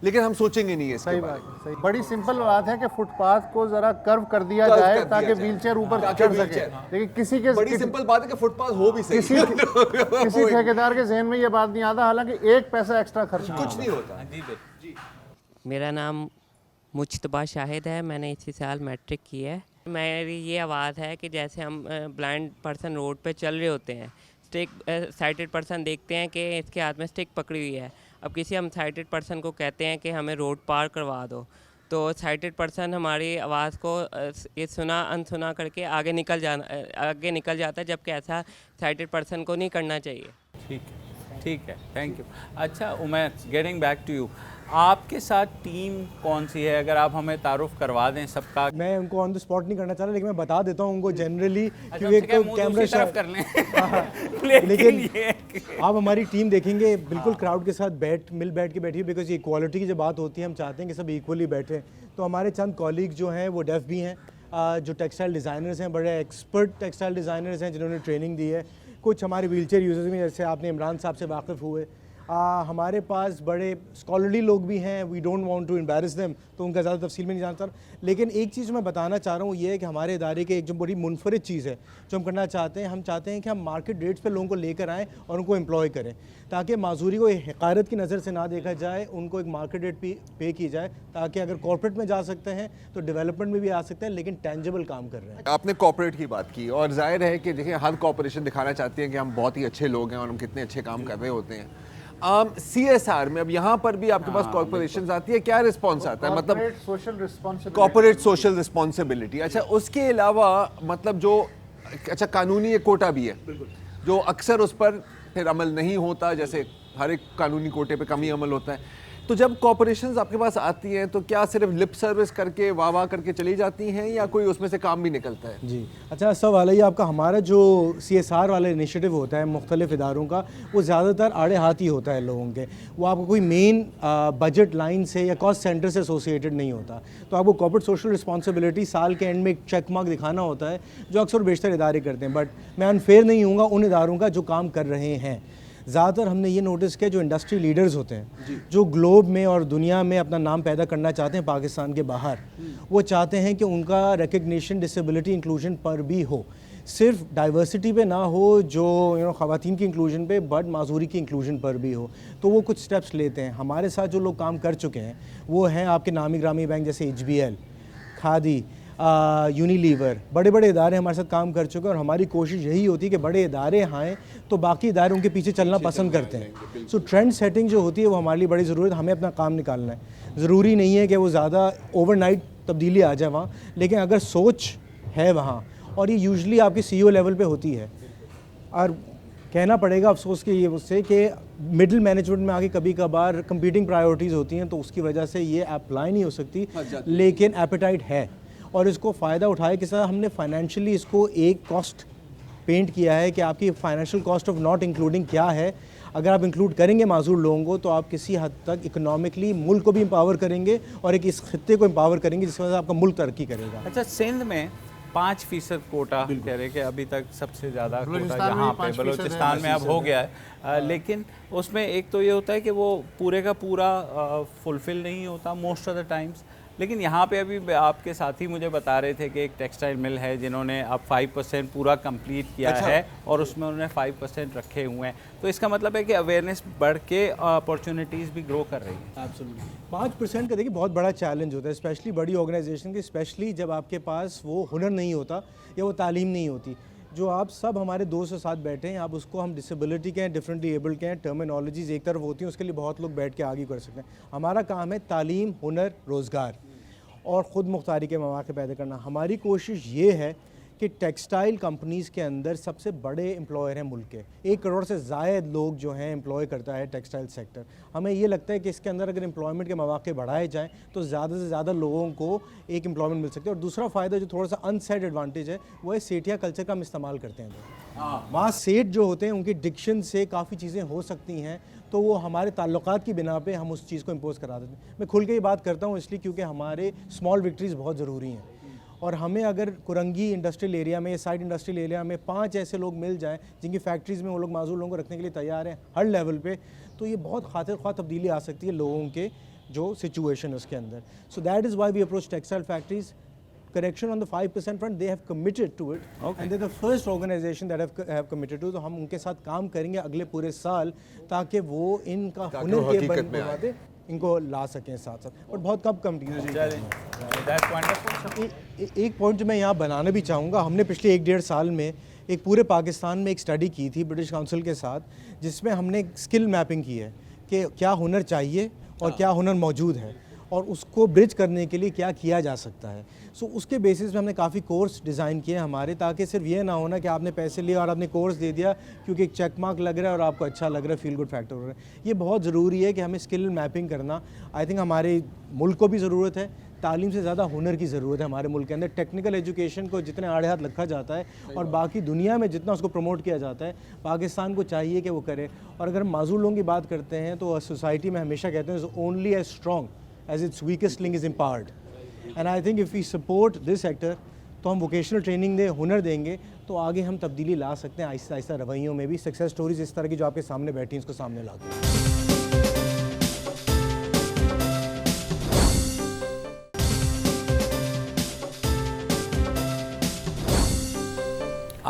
लेकिन हम सोचेंगे नहीं है इसके बारे में। सही, बड़ी सिंपल बात है कि फुटपाथ को जरा कर्व कर दिया जाए ताकि व्हीलचेयर ऊपर चढ़ सके, लेकिन किसी के बड़ी सिंपल बात है कि फुटपाथ हो भी सही। किसी ठेकेदार के जहन में ये बात नहीं आता, हालांकि एक पैसा एक्स्ट्रा खर्च कुछ नहीं होता। मेरा नाम मुज्तबा शाहिद है, मैंने इसी साल मैट्रिक की है। मेरी ये आवाज़ है कि जैसे हम ब्लाइंड पर्सन रोड पे चल रहे होते हैं, स्टिक साइटेड पर्सन देखते हैं कि इसके हाथ में स्टिक पकड़ी हुई है। अब किसी हम साइटेड पर्सन को कहते हैं कि हमें रोड पार करवा दो, तो साइटेड पर्सन हमारी आवाज़ को ये सुना अनसुना करके आगे निकल जाता है, जबकि ऐसा साइटेड पर्सन को नहीं करना चाहिए। ठीक है, थैंक यू। अच्छा Umair, getting back to you, आपके साथ टीम कौन सी है, अगर आप हमें तारुफ करवा दें सबका। मैं उनको ऑन द स्पॉट नहीं करना चाह रहा, लेकिन मैं बता देता हूँ उनको जनरली, क्योंकि कैमरा कर लें। लेकिन आप हमारी टीम देखेंगे बिल्कुल क्राउड के साथ मिल बैठ के बैठी है, बिकॉज इक्वालिटी की जब बात होती है हम चाहते हैं कि सब इक्वली बैठे। तो हमारे चंद कॉलीग जो हैं वो डेफ भी हैं, जो टेक्सटाइल डिज़ाइनर्स हैं, बड़े एक्सपर्ट टेक्सटाइल डिज़ाइनर्स हैं जिन्होंने ट्रेनिंग दी है। कुछ हमारे व्हीलचेयर यूजर्स भी, जैसे आपने इमरान साहब से वाकिफ़ हुए। हमारे पास बड़े स्कॉलरली लोग भी हैं, we don't want to embarrass them, तो उनका ज़्यादा तफसील में नहीं जानता। लेकिन एक चीज़ मैं बताना चाह रहा हूँ, ये है कि हमारे इदारे के एक जो बड़ी मुनफरिद चीज़ है जो हम करना चाहते हैं, हम चाहते हैं कि हम मार्केट रेट्स पे लोगों को लेकर आएँ और उनको एम्प्लॉय करें, ताकि माजूरी को हक़ारत की नज़र से ना देखा जाए, उनको एक मार्केट रेट पे की जाए, ताकि अगर कॉर्पोरेट में जा सकते हैं तो डेवलपमेंट में भी आ सकते हैं, लेकिन टेंजिबल काम कर रहे हैं। आपने कॉर्पोरेट की बात की, और जाहिर है कि देखिए हर कॉर्पोरेशन दिखाना चाहती है कि हम बहुत ही अच्छे लोग हैं और हम कितने अच्छे काम कर रहे होते हैं। CSR में अब यहाँ पर भी आपके पास कॉर्पोरेशंस आती है, क्या रिस्पॉन्स आता है, मतलब कॉर्पोरेट सोशल रिस्पॉन्सिबिलिटी। अच्छा, उसके अलावा मतलब जो अच्छा कानूनी एक कोटा भी है जो अक्सर उस पर फिर अमल नहीं होता, जैसे हर एक कानूनी कोटे पे कम ही अमल होता है। तो जब कॉर्पोरेशंस आपके पास आती हैं तो क्या सिर्फ लिप सर्विस करके वाह करके चली जाती हैं, या कोई उसमें से काम भी निकलता है? जी अच्छा सवाल है ये आपका। हमारा जो CSR वाला इनिशिएटिव होता है मुख्तलिफ इदारों का, वो ज़्यादातर आड़े हाथ ही होता है लोगों के। वो आपको कोई मेन बजट लाइन से या कॉस्ट सेंटर से एसोसिएटेड नहीं होता। तो आपको कॉर्पोरेट सोशल रिस्पॉन्सिबिलिटी साल के एंड में एक चेक मार्क दिखाना होता है, जो अक्सर बेशतर इदारे करते हैं। बट मैं अनफेयर नहीं हूँगा उन इदारों का जो काम कर रहे हैं। ज़्यादातर हमने ये नोटिस किया, जो इंडस्ट्री लीडर्स होते हैं, जो ग्लोब में और दुनिया में अपना नाम पैदा करना चाहते हैं पाकिस्तान के बाहर, वो चाहते हैं कि उनका रिकग्निशन डिसेबिलिटी इंक्लूजन पर भी हो, सिर्फ डाइवर्सिटी पे ना हो, जो ख़वातीन की इंक्लूजन पे, बट माजूरी की इंक्लूजन पर भी हो। तो वो कुछ स्टेप्स लेते हैं। हमारे साथ जो लोग काम कर चुके हैं वो हैं आपके नामी ग्रामी बैंक जैसे HBL, खादी, यूनिलीवर, बड़े बड़े इदारे हमारे साथ काम कर चुके हैं। और हमारी कोशिश यही होती है कि बड़े इदारे आएँ तो बाकी इदारे उनके पीछे चलना पसंद करते हैं। सो ट्रेंड सेटिंग जो होती है वो हमारे लिए बड़ी ज़रूरत है। हमें अपना काम निकालना है, ज़रूरी नहीं है कि वो ज़्यादा ओवरनाइट तब्दीली आ जाए वहाँ, लेकिन अगर सोच है वहाँ, और ये यूजुअली आपकी CEO लेवल पे होती है। और कहना पड़ेगा अफसोस के ये उससे कि मिडिल मैनेजमेंट में आगे कभी कभार कंपीटिंग प्रायोरिटीज़ होती हैं, तो उसकी वजह से ये अप्लाई नहीं हो सकती, लेकिन एपेटाइट है और इसको फ़ायदा उठाए कि सर हमने फाइनेंशियली इसको एक कॉस्ट पेंट किया है कि आपकी financial cost of not including क्या है। अगर आप इंक्लूड करेंगे माजूर लोगों को तो आप किसी हद तक इकोनॉमिकली मुल्क को भी एम्पावर करेंगे और एक इस खित्ते को एम्पावर करेंगे, जिसकी वजह से आपका मुल्क तरक्की करेगा। अच्छा, सिंध में 5% कोटा कह रहे कि अभी तक सबसे ज़्यादा कोटा यहाँ पे बलूचिस्तान में अब हो गया है, लेकिन उसमें एक तो ये होता है कि वो पूरे का पूरा फुलफ़िल नहीं होता मोस्ट ऑफ द टाइम्स। लेकिन यहाँ पे अभी आपके साथी मुझे बता रहे थे कि एक टेक्सटाइल मिल है जिन्होंने अब 5% पूरा कंप्लीट किया है और उसमें उन्होंने 5% रखे हुए हैं। तो इसका मतलब है कि अवेयरनेस बढ़ के अपॉर्चुनिटीज़ भी ग्रो कर रही है। एब्सोल्युटली 5% का देखिए बहुत बड़ा चैलेंज होता है, स्पेशली बड़ी ऑर्गेनाइजेशन के, स्पेशली जब आपके पास वो हुनर नहीं होता या वो तालीम नहीं होती। जो आप सब हमारे दोस्त के साथ बैठे हैं, आप उसको हम डिसेबिलिटी के हैं, डिफरेंटली एबल्ड के हैं, टर्मिनोलॉजीज एक तरफ होती हैं, उसके लिए बहुत लोग बैठ के आगे कर सकते हैं। हमारा काम है तालीम, हुनर, रोज़गार और ख़ुद मुख्तारी के मौके पैदा करना। हमारी कोशिश ये है कि टेक्सटाइल कंपनीज़ के अंदर सबसे बड़े एम्प्लॉयर हैं मुल्क के। 1 करोड़ से ज़ायद लोग जो हैं एम्प्लॉय करता है टेक्सटाइल सेक्टर। हमें ये लगता है कि इसके अंदर अगर एम्प्लॉयमेंट के मौके बढ़ाए जाएँ तो ज़्यादा से ज़्यादा लोगों को एक एम्प्लॉयमेंट मिल सकती है। और दूसरा फ़ायदा जो थोड़ा सा अनसेड एडवांटेज है वो है सेठिया कल्चर का हम इस्तेमाल करते हैं। वहाँ सेठ जो होते हैं उनकी डिक्शन से काफ़ी चीज़ें हो सकती हैं, तो वो हमारे ताल्लुकात की बिना पे हम उस चीज़ को इम्पोज करा देते हैं। मैं खुल के ये बात करता हूँ इसलिए क्योंकि हमारे स्मॉल विक्ट्रीज़ बहुत ज़रूरी हैं। और हमें अगर कुरंगी इंडस्ट्रियल एरिया में, साइड इंडस्ट्रियल एरिया में 5 ऐसे लोग मिल जाएं जिनकी फैक्ट्रीज़ में वो लोग माजूर लोगों को रखने के लिए तैयार हैं हर लेवल पे, तो ये बहुत खातिर ख्वाह तब्दीली आ सकती है लोगों के जो सिचुएशन है उसके अंदर। So that is why we approach textile factories. Correction on the 5% front, they have committed to it, and they're the first organization that have committed to. तो हम उनके साथ काम करेंगे अगले पूरे साल ताकि वो इनका हुनर के बनवाते इनको ला सकें साथ साथ। बट बहुत कम कंपनी। एक पॉइंट जो मैं यहाँ बनाना भी चाहूँगा, हमने पिछले 1-1.5 साल में एक पूरे पाकिस्तान में एक स्टडी की थी ब्रिटिश काउंसिल के साथ, जिसमें हमने स्किल मैपिंग की है कि क्या हुनर चाहिए और क्या हुनर मौजूद है और उसको ब्रिज करने के लिए क्या किया जा सकता है। सो उसके बेसिस पे हमने काफ़ी कोर्स डिज़ाइन किए हमारे, ताकि सिर्फ ये ना होना कि आपने पैसे लिए और आपने कोर्स दे दिया क्योंकि एक चेक मार्क लग रहा है और आपको अच्छा लग रहा है, फील गुड फैक्टर हो रहा है। ये बहुत ज़रूरी है कि हमें स्किल मैपिंग करना, आई थिंक हमारे मुल्क को भी ज़रूरत है। तालीम से ज़्यादा हुनर की ज़रूरत है हमारे मुल्क के अंदर। टेक्निकल एजुकेशन को जितने आड़े हाथ रखा जाता है और बाकी दुनिया में जितना उसको प्रमोट किया जाता है, पाकिस्तान को चाहिए कि वो करे। और अगर हम माजूर लोगों की बात करते हैं तो सोसाइटी में हमेशा कहते हैं only as strong as its weakest link is empowered, and I think if we support this sector, तो हम वोकेशनल ट्रेनिंग दें, हुनर देंगे तो आगे हम तब्दीली ला सकते हैं आहिस्ता आहिस्ता रवैयों में भी। सक्सेस स्टोरीज इस तरह की जो आपके सामने बैठी हैं इसको सामने ला दें।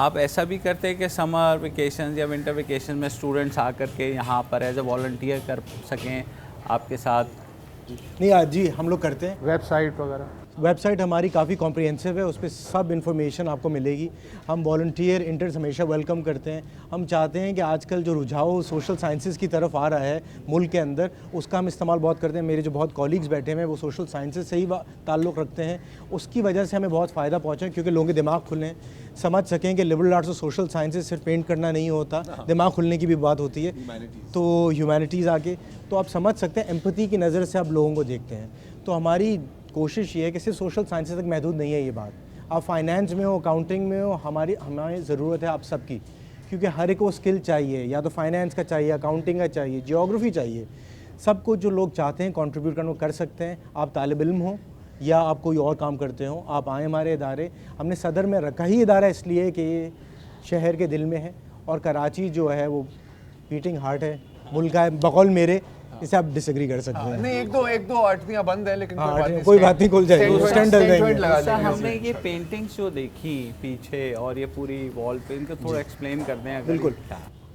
आप ऐसा भी करते हैं कि समर वेकेशन या विंटर वेकेशन में स्टूडेंट्स आकर के यहाँ पर एज ए वॉलंटियर कर सकें आपके साथ? नहीं आज जी हम लोग करते हैं। वेबसाइट वगैरह? वेबसाइट हमारी काफ़ी कॉम्प्रिहेंसिव है, उस पर सब इन्फॉर्मेशन आपको मिलेगी। हम वॉलंटियर इंटर्स हमेशा वेलकम करते हैं। हम चाहते हैं कि आजकल जो रुझाव सोशल साइंसेज की तरफ आ रहा है मुल्क के अंदर, उसका हम इस्तेमाल बहुत करते हैं। मेरे जो बहुत कॉलीग्स बैठे हुए हैं वो सोशल साइंसेज से ही ताल्लुक़ रखते हैं, उसकी वजह से हमें बहुत फ़ायदा पहुँचा क्योंकि लोगों के दिमाग खुलें, समझ सकें कि लिबरल आर्ट्स और सोशल साइंसेज सिर्फ पेंट करना नहीं होता, दिमाग खुलने की भी बात होती है। तो ह्यूमैनिटीज़ आके तो आप समझ सकते हैं, एम्पैथी की नज़र से आप लोगों को देखते हैं। तो हमारी कोशिश ये है कि सिर्फ सोशल साइंसेज तक महदूद नहीं है ये बात। आप फाइनेंस में हो, अकाउंटिंग में हो, हमारी ज़रूरत है आप सबकी, क्योंकि हर एक को स्किल चाहिए, या तो फाइनेंस का चाहिए, अकाउंटिंग का चाहिए, जियोग्राफी चाहिए। सब कुछ जो लोग चाहते हैं कंट्रीब्यूट करना कर सकते हैं। आप तालिब इल्म हो या आप कोई और काम करते हो, आप आएँ हमारे इदारे। हमने सदर में रखा ही इदारा इसलिए कि ये शहर के दिल में है, और कराची जो है वो बीटिंग हार्ट है मुल्क का, बकौल मेरे। इसे आप डिसएग्री कर सकते हैं। नहीं, एक दो आठवियाँ बंद है लेकिन कोई बात नहीं, खुल जाएगी, स्टैंडर्ड देंगे। हमने ये पेंटिंग्स जो देखी पीछे और ये पूरी वॉल पे, इनको थोड़ा एक्सप्लेन कर दें। बिल्कुल,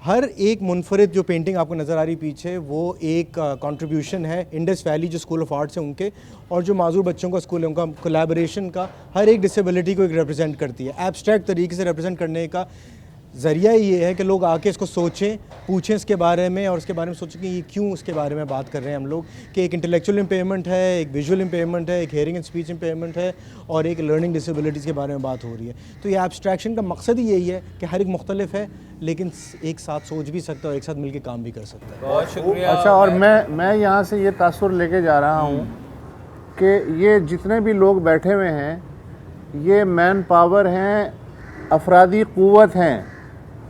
हर एक मुनफरिद जो पेंटिंग आपको नज़र आ रही पीछे वो एक कंट्रीब्यूशन है इंडस वैली जो स्कूल ऑफ आर्ट्स है उनके, और जो माजूर बच्चों का स्कूल है उनका कोलैबोरेशन का। हर एक डिसेबिलिटी को एक रिप्रेजेंट करती है। एब्स्ट्रैक्ट तरीके से रिप्रेजेंट करने का ज़रिया ये है कि लोग आके इसको सोचें, पूछें इसके बारे में, और इसके बारे में सोचें कि ये क्यों उसके बारे में बात कर रहे हैं हम लोग, कि एक इंटेलेक्चुअल इम्पेयरमेंट है, एक विजुअल इम्पेयरमेंट है, एक हेयरिंग एंड स्पीच इम्पेयरमेंट है, और एक लर्निंग डिसेबिलिटीज़ के बारे में बात हो रही है। तो ये एब्स्ट्रैक्शन का मकसद ही यही है कि हर एक मुख्तलिफ है लेकिन एक साथ सोच भी सकता है और एक साथ मिलकर काम भी कर सकता है। बहुत शुक्रिया। अच्छा, और मैं यहाँ से ये तासुर लेके जा रहा हूँ कि ये जितने भी लोग बैठे हुए हैं ये मैन पावर हैं, अफरादी क़ुव्वत हैं,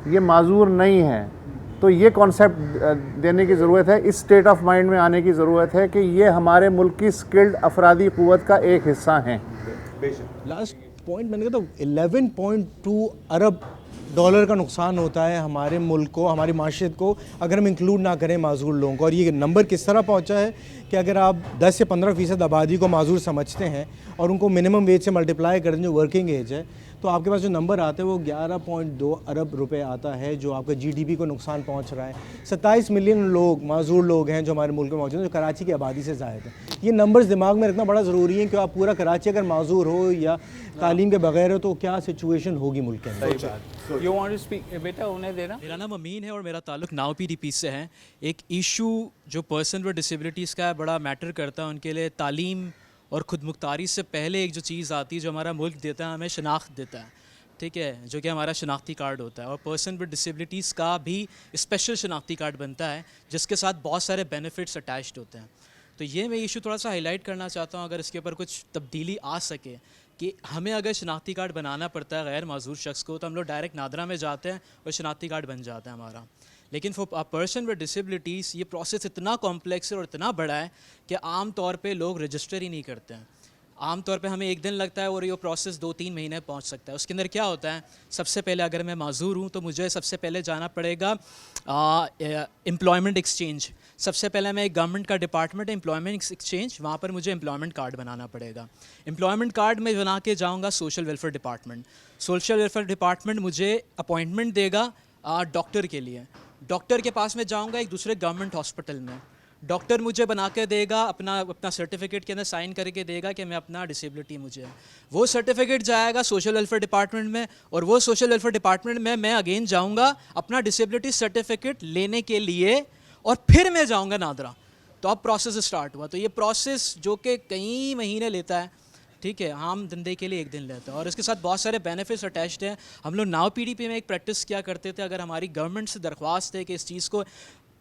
ये माजूर नहीं है। तो ये कॉन्सेप्ट देने की ज़रूरत है, इस स्टेट ऑफ माइंड में आने की ज़रूरत है कि ये हमारे मुल्क की स्किल्ड अफरादी क़ुव्वत का एक हिस्सा हैं। लास्ट पॉइंट मैंने कहा तो 11.2 अरब डॉलर का नुकसान होता है हमारे मुल्क को, हमारी माशियत को, अगर हम इंक्लूड ना करें माजूर लोगों को। और ये नंबर किस तरह पहुंचा है कि अगर आप 10 से 15% आबादी को माजूर समझते हैं और उनको मिनिमम वेज से मल्टीप्लाई कर दें जो वर्किंग एज है, तो आपके पास जो नंबर आता है वो 11.2 अरब रुपए आता है, जो आपका जीडीपी को नुकसान पहुंच रहा है। 27 मिलियन लोग माजूर लोग हैं जो हमारे मुल्क में मौजूद हैं, जो कराची की आबादी से ज़ायद है। ये नंबर्स दिमाग में रखना बड़ा ज़रूरी है कि आप पूरा कराची अगर माजूर हो या तालीम के बगैर हो तो क्या सिचुएशन होगी मुल्क के अंदर। यू वांट टू स्पीक बेटा, उन्हें देना। मेरा नाम अमीन है और मेरा ताल्लुक नाव PDP से है। एक इशू जो पर्सन विद डिसेबिलिटीज़ का बड़ा मैटर करता है उनके लिए, तालीम और खुद मुख्तारी से पहले एक जो चीज़ आती है जो हमारा मुल्क देता है, हमें शनाख्त देता है। ठीक है, जो कि हमारा शनाख्ती कार्ड होता है, और पर्सन विद डिसेबिलिटीज़ का भी स्पेशल शनाख्ती कार्ड बनता है जिसके साथ बहुत सारे बेनिफिट्स अटैच्ड होते हैं। तो ये मैं इशू थोड़ा सा हाईलाइट करना चाहता हूँ, अगर इसके ऊपर कुछ तब्दीली आ सके कि हमें अगर शनाख्ती कार्ड बनाना पड़ता है गैर माजूर शख्स को, तो हम लोग डायरेक्ट नादरा में जाते हैं और शनाख्ती कार्ड बन जाता है हमारा। लेकिन for a person with disabilities ये प्रोसेस इतना कॉम्प्लेक्स है और इतना बड़ा है कि आम तौर पे लोग रजिस्टर ही नहीं करते हैं। आम तौर पे हमें एक दिन लगता है और ये प्रोसेस 2-3 महीने पहुंच सकता है। उसके अंदर क्या होता है, सबसे पहले अगर मैं माजूर हूँ तो मुझे सबसे पहले जाना पड़ेगा एम्प्लॉयमेंट एक्सचेंज। सबसे पहले मैं एक गवर्नमेंट का डिपार्टमेंट है एम्प्लॉयमेंट एक्सचेंज, वहाँ पर मुझे एम्प्लॉयमेंट कार्ड बनाना पड़ेगा। एम्प्लॉयमेंट कार्ड में बना के जाऊँगा social welfare department. Social welfare department मुझे अपॉइंटमेंट देगा डॉक्टर के लिए। डॉक्टर के पास में जाऊँगा एक दूसरे गवर्नमेंट हॉस्पिटल में, डॉक्टर मुझे बना के देगा अपना सर्टिफिकेट के अंदर साइन करके देगा कि मैं अपना डिसेबिलिटी मुझे है। वो सर्टिफिकेट जाएगा सोशल वेलफेयर डिपार्टमेंट में, और वो सोशल वेलफेयर डिपार्टमेंट में मैं अगेन जाऊंगा अपना डिसेबिलिटी सर्टिफिकेट लेने के लिए, और फिर मैं जाऊंगा नादरा। तो अब प्रोसेस स्टार्ट हुआ। तो ये प्रोसेस जो कि कई महीने लेता है, ठीक है, आम धंधे के लिए एक दिन लेता है, और इसके साथ बहुत सारे बेनिफिट्स अटैच्ड हैं। हम लोग नाउ पीडीपी में एक प्रैक्टिस किया करते थे, अगर हमारी गवर्नमेंट से दरख्वास्त है कि इस चीज़ को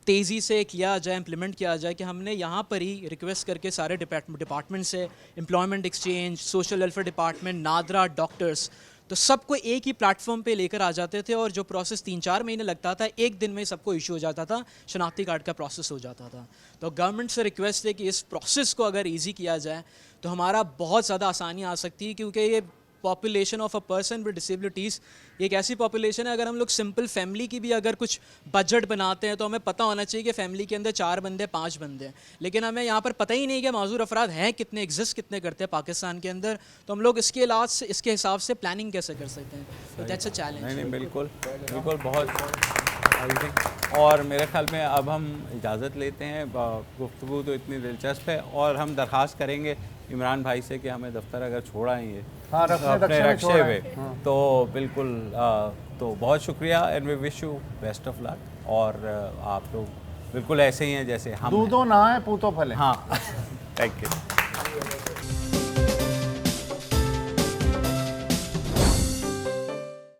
तेज़ी से किया जाए, इम्प्लीमेंट किया जाए, कि हमने यहाँ पर ही रिक्वेस्ट करके सारे डिपार्टमेंट से, employment exchange, social welfare department, NADRA, doctors, तो सबको एक ही प्लेटफॉर्म पे लेकर आ जाते थे, और जो प्रोसेस 3-4 महीने लगता था, एक दिन में सबको इशू हो जाता था, शनाख्ती कार्ड का प्रोसेस हो जाता था। तो गवर्नमेंट से रिक्वेस्ट है कि इस प्रोसेस को अगर ईजी किया जाए तो हमारा बहुत ज़्यादा आसानी आ सकती है, क्योंकि ये population of a person with disabilities एक ऐसी पॉपुलेशन है, अगर हम लोग सिंपल फैमिली की भी अगर कुछ बजट बनाते हैं तो हमें पता होना चाहिए कि फैमिली के अंदर 4 बंदे 5 बंदे हैं, लेकिन हमें यहाँ पर पता ही नहीं कि माजूर अफराद हैं कितने, एग्जिस्ट कितने करते हैं पाकिस्तान के अंदर। तो हम लोग इसके इलाज से, इसके हिसाब से प्लानिंग कैसे कर सकते हैं, तो दैट्स अ चैलेंज। नहीं, बिल्कुल बिल्कुल, बहुत। और मेरे ख्याल में अब हम इजाज़त लेते हैं। गुफ्तगू तो इतनी दिलचस्प है, और हम दरख्वास्त करेंगे इमरान भाई से कि हमें दफ्तर अगर छोड़ आएंगे अपने रक्शे में, तो बिल्कुल। तो बहुत शुक्रिया, and we wish you best of luck. और आप लोग बिल्कुल ऐसे ही हैं जैसे हम। दूधो ना है पूतो फले। हाँ, थैंक यू।